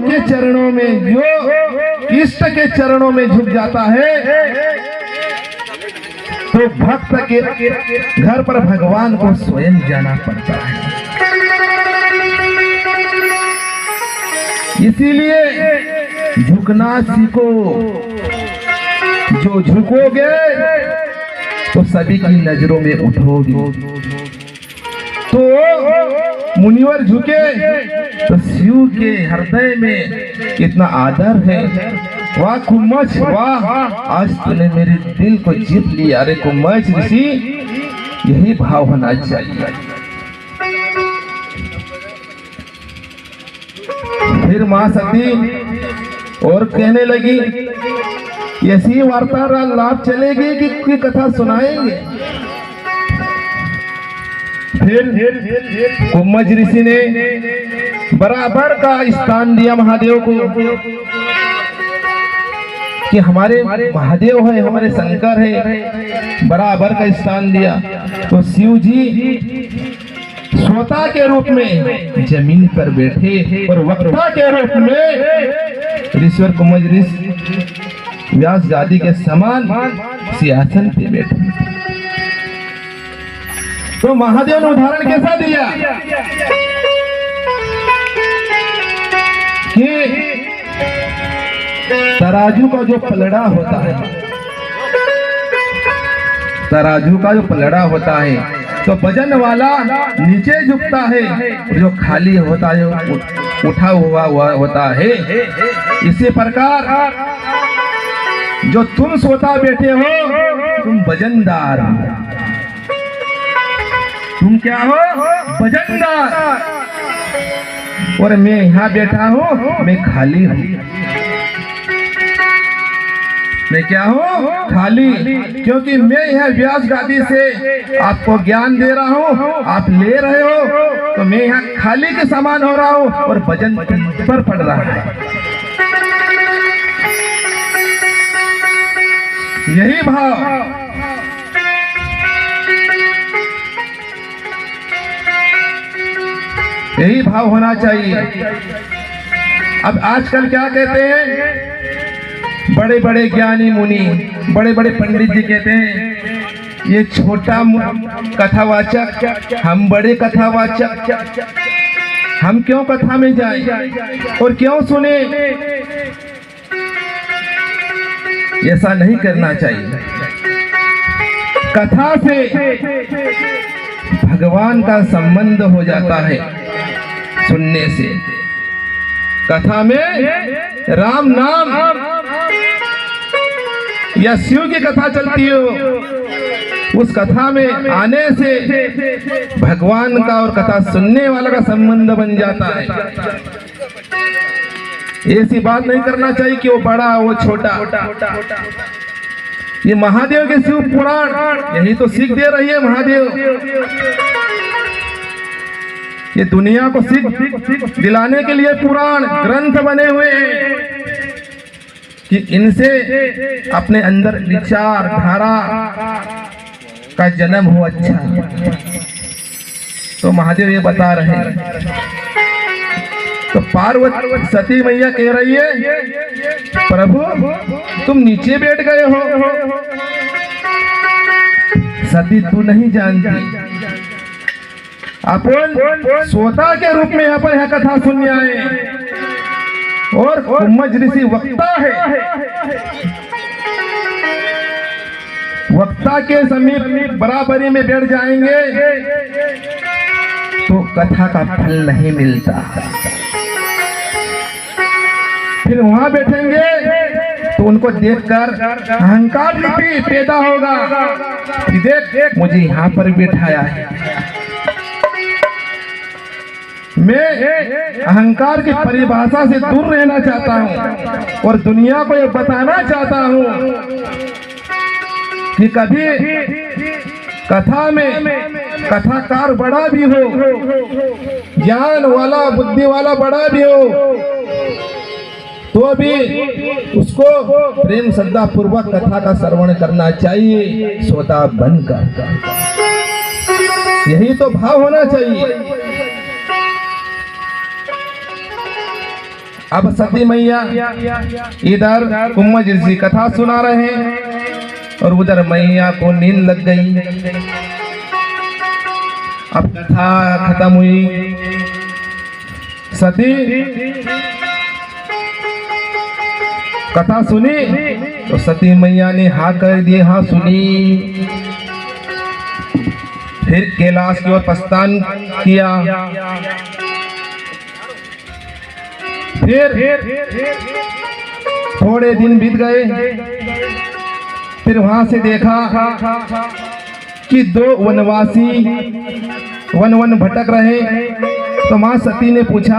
के चरणों में, जो इष्ट के चरणों में झुक जाता है, तो भक्त के घर पर भगवान को स्वयं जाना पड़ता है। इसीलिए झुकना सीखो। जो झुकोगे तो सभी की नजरों में उठोगे। तो मुनिवर झुके तो शिव के हृदय में कितना आदर है। वाह कुम्मच, वाह, आज तूने मेरे दिल को जीत लिया। अरे कुम्मच ऋषि, यही भाव होना चाहिए। फिर मां सती और कहने लगी, ऐसी वार्तालाप चलेगी कि कथा सुनाएंगे। फिर कुम्मच ऋषि ने बराबर का स्थान दिया महादेव को कि हमारे महादेव है, हमारे शंकर है, बराबर का स्थान दिया। तो शिव जी श्रोता के रूप में जमीन पर बैठे और वक्ता के रूप में ऋषिवर कुम्मच ऋषि व्यास गादी के समान सिंहासन पे बैठे। तो महादेव ने उदाहरण कैसा दिया कि तराजू का जो पलड़ा होता है, तराजू का जो पलड़ा होता है, तो वजन वाला नीचे झुकता है, जो खाली होता है उठा हुआ होता है। इसी प्रकार जो तुम सोता बैठे हो, तुम वजनदार हो। तुम क्या हो? वजनदार। और मैं यहाँ बैठा हूँ, मैं खाली हूँ। मैं क्या हूँ? खाली। क्योंकि मैं यह व्यास गादी से आपको ज्ञान दे रहा हूँ, आप ले रहे हो, तो मैं यहाँ खाली के समान हो रहा हूँ और वजन पर पड़ रहा है। यही भाव, यही भाव होना चाहिए। अब आजकल क्या कहते हैं बड़े बड़े ज्ञानी मुनि, बड़े बड़े पंडित जी कहते हैं ये छोटा कथावाचक, हम बड़े कथावाचक, हम क्यों कथा में जाएं और क्यों सुने? ऐसा नहीं करना चाहिए। कथा से भगवान का संबंध हो जाता है। सुनने से कथा में राम नाम या शिव की कथा चलती हो, उस कथा में आने से भगवान का और कथा सुनने वाला का संबंध बन जाता है। ऐसी बात नहीं करना चाहिए कि वो बड़ा वो छोटा। ये महादेव के शिव पुराण यही तो सीख दे रही है। महादेव ये दुनिया को सीख दिलाने के लिए पुराण ग्रंथ बने हुए हैं कि इनसे अपने अंदर विचार धारा का जन्म हो। अच्छा, तो महादेव ये बता रहे हैं। तो पार्वती सती मैया कह रही है, प्रभु तुम नीचे बैठ गए हो। सती तू नहीं जानती, अपन श्रोता के रूप में यहाँ पर यह कथा सुनने आए और कुम्मच ऋषि वक्ता है। वक्ता के समीप बराबरी में बैठ जाएंगे तो कथा का फल नहीं मिलता। फिर वहां बैठेंगे तो उनको देखकर अहंकार भी पैदा होगा कि देख मुझे यहाँ पर बिठाया है। मैं अहंकार की परिभाषा से दूर रहना चाहता हूँ और दुनिया को ये बताना चाहता हूँ कि कभी कथा में कथाकार बड़ा भी हो, ज्ञान वाला बुद्धि वाला बड़ा भी हो, तो भी उसको प्रेम श्रद्धा पूर्वक कथा का श्रवण करना चाहिए, श्रोता बनकर। यही तो भाव होना चाहिए। अब सती मैया इधर कुम्मा जी कथा सुना रहे हैं और उधर मैया को नींद लग गई। अब कथा खत्म हुई, सती कथा सुनी तो सती मैया ने हाँ कर दिए, हाँ सुनी। फिर कैलाश की ओर प्रस्थान किया। फिर थोड़े दिन बीत गए। फिर वहां से देखा कि दो वनवासी वन भटक रहे। तो मां सती ने पूछा,